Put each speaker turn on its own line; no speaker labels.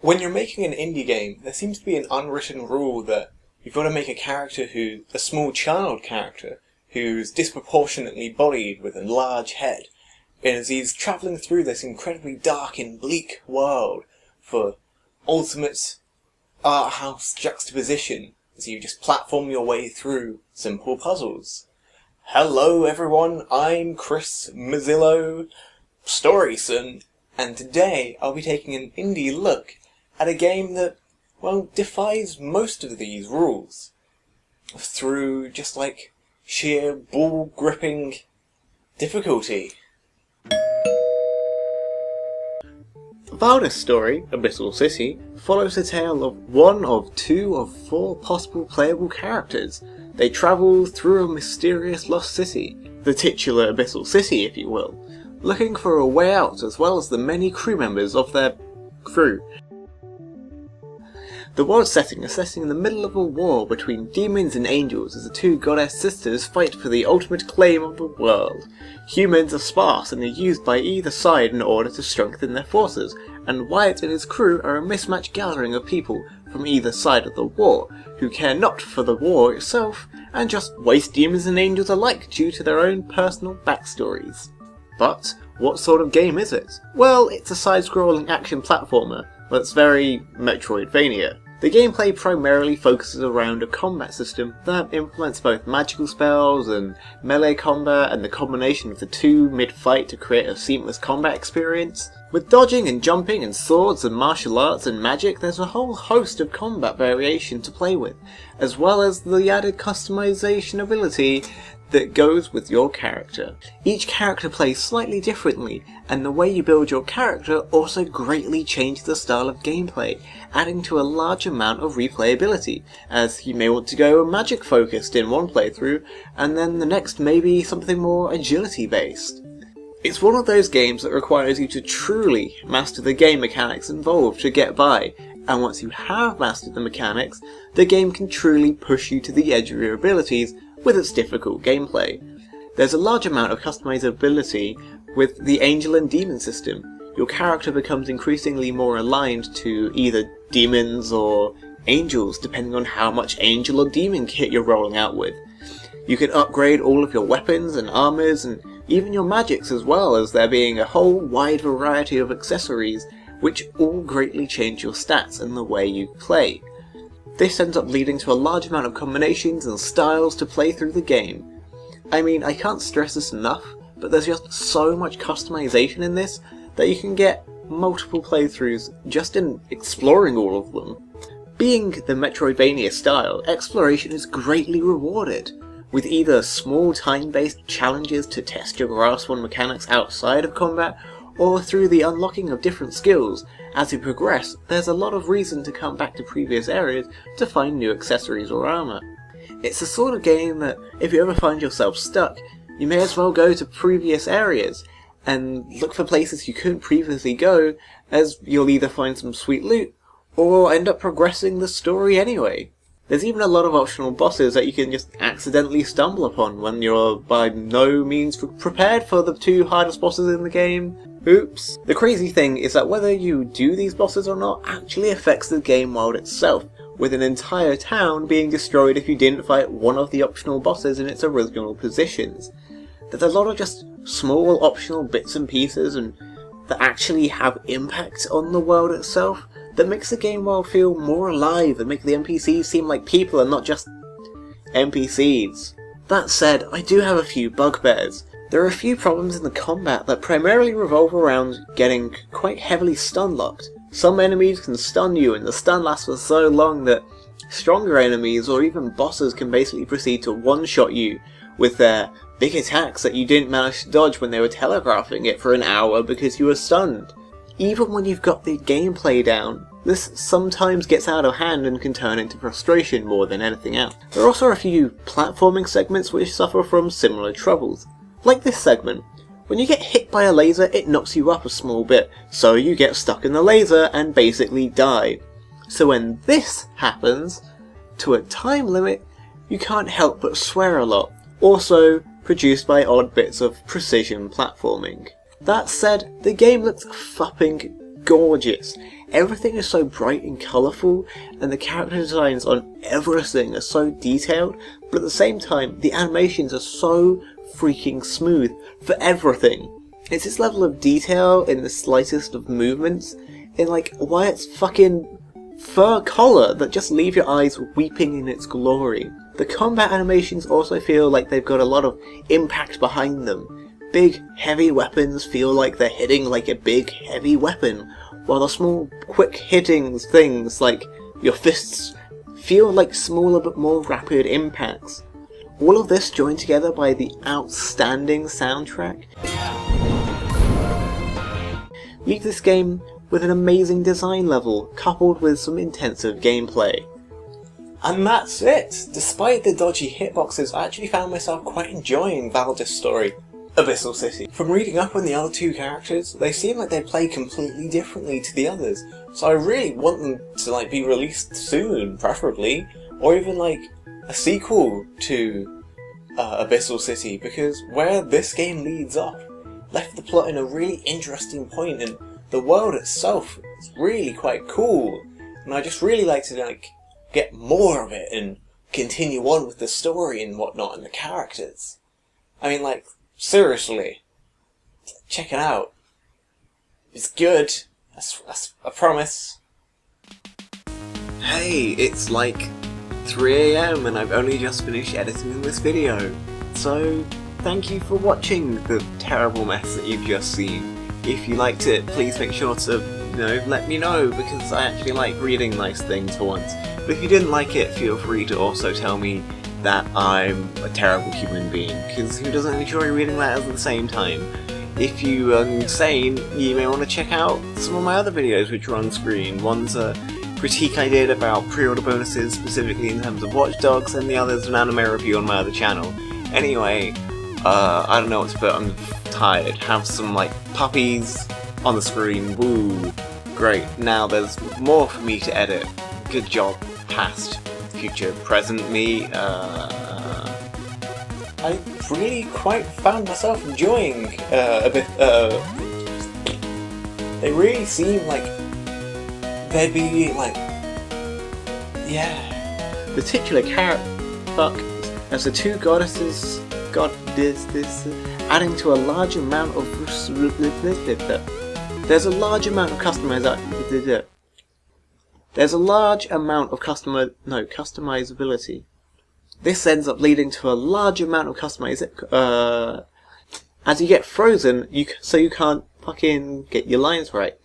When you're making an indie game, there seems to be an unwritten rule that you've got to make a character a small child character, who's disproportionately bodied with a large head, as he's travelling through this incredibly dark and bleak world for ultimate art house juxtaposition, as you just platform your way through simple puzzles. Hello everyone, I'm Chris Mozillo Story, and today I'll be taking an indie look at a game that, well, defies most of these rules, through just like sheer ball-gripping difficulty. Valdis Story, Abyssal City, follows the tale of one of two of four possible playable characters. They travel through a mysterious lost city, the titular Abyssal City if you will, looking for a way out as well as the many crew members of their crew. The world setting is set in the middle of a war between demons and angels as the two goddess sisters fight for the ultimate claim of the world. Humans are sparse and are used by either side in order to strengthen their forces, and Wyatt and his crew are a mismatched gathering of people from either side of the war, who care not for the war itself, and just waste demons and angels alike due to their own personal backstories. But what sort of game is it? Well, it's a side-scrolling action platformer that's very Metroidvania. The gameplay primarily focuses around a combat system that implements both magical spells and melee combat and the combination of the two mid-fight to create a seamless combat experience. With dodging and jumping and swords and martial arts and magic, there's a whole host of combat variation to play with, as well as the added customization ability that goes with your character. Each character plays slightly differently, and the way you build your character also greatly changes the style of gameplay, adding to a large amount of replayability, as you may want to go magic focused in one playthrough, and then the next may be something more agility based. It's one of those games that requires you to truly master the game mechanics involved to get by, and once you have mastered the mechanics, the game can truly push you to the edge of your abilities with its difficult gameplay. There's a large amount of customizability with the angel and demon system. Your character becomes increasingly more aligned to either demons or angels depending on how much angel or demon kit you're rolling out with. You can upgrade all of your weapons and armors and even your magics, as well as there being a whole wide variety of accessories which all greatly change your stats and the way you play. This ends up leading to a large amount of combinations and styles to play through the game. I mean, I can't stress this enough, but there's just so much customization in this that you can get multiple playthroughs just in exploring all of them. Being the Metroidvania style, exploration is greatly rewarded, with either small time-based challenges to test your grasp on mechanics outside of combat, or through the unlocking of different skills. As you progress, there's a lot of reason to come back to previous areas to find new accessories or armour. It's the sort of game that, if you ever find yourself stuck, you may as well go to previous areas and look for places you couldn't previously go, as you'll either find some sweet loot, or end up progressing the story anyway. There's even a lot of optional bosses that you can just accidentally stumble upon when you're by no means prepared for the two hardest bosses in the game. Oops. The crazy thing is that whether you do these bosses or not actually affects the game world itself, with an entire town being destroyed if you didn't fight one of the optional bosses in its original positions. There's a lot of just small optional bits and pieces and that actually have impact on the world itself, that makes the game world feel more alive and make the NPCs seem like people and not just NPCs. That said, I do have a few bugbears. There are a few problems in the combat that primarily revolve around getting quite heavily stun locked. Some enemies can stun you and the stun lasts for so long that stronger enemies or even bosses can basically proceed to one-shot you with their big attacks that you didn't manage to dodge when they were telegraphing it for an hour because you were stunned. Even when you've got the gameplay down, this sometimes gets out of hand and can turn into frustration more than anything else. There are also a few platforming segments which suffer from similar troubles. Like this segment, when you get hit by a laser it knocks you up a small bit, so you get stuck in the laser and basically die. So when this happens, to a time limit, you can't help but swear a lot, also produced by odd bits of precision platforming. That said, the game looks fucking gorgeous. everything is so bright and colourful, and the character designs on everything are so detailed, but at the same time, the animations are so freaking smooth for everything. It's this level of detail in the slightest of movements, in like Wyatt's fucking fur collar that just leave your eyes weeping in its glory. The combat animations also feel like they've got a lot of impact behind them. Big, heavy weapons feel like they're hitting like a big, heavy weapon, while the small, quick-hitting things like your fists feel like smaller but more rapid impacts. All of this joined together by the outstanding soundtrack leave this game with an amazing design level, coupled with some intensive gameplay. And that's it! Despite the dodgy hitboxes, I actually found myself quite enjoying Valdis Story, Abyssal City. From reading up on the other two characters, they seem like they play completely differently to the others, so I really want them to be released soon, preferably, or even a sequel to Abyssal City, because where this game leads off left the plot in a really interesting point, and the world itself is really quite cool, and I just really like to get more of it and continue on with the story and whatnot and the characters. I mean, seriously, check it out. It's good. That's a promise. Hey, it's 3 AM and I've only just finished editing this video. So, thank you for watching the terrible mess that you've just seen. If you liked it, please make sure to, let me know, because I actually like reading nice things for once. But if you didn't like it, feel free to also tell me that I'm a terrible human being, because who doesn't enjoy reading letters at the same time? If you are insane, you may want to check out some of my other videos which are on screen. One's a critique I did about pre-order bonuses, specifically in terms of Watch Dogs, and the other's an anime review on my other channel. Anyway, I don't know what to put, I'm tired. Have some puppies on the screen, woo! Great, now there's more for me to edit. Good job, past, future, present me. I really quite found myself enjoying a bit. They really seem like they'd be yeah. The titular character as the two goddesses adding to a large amount of customizability. This ends up leading to a large amount of customization. As you get frozen, so you can't fucking get your lines right.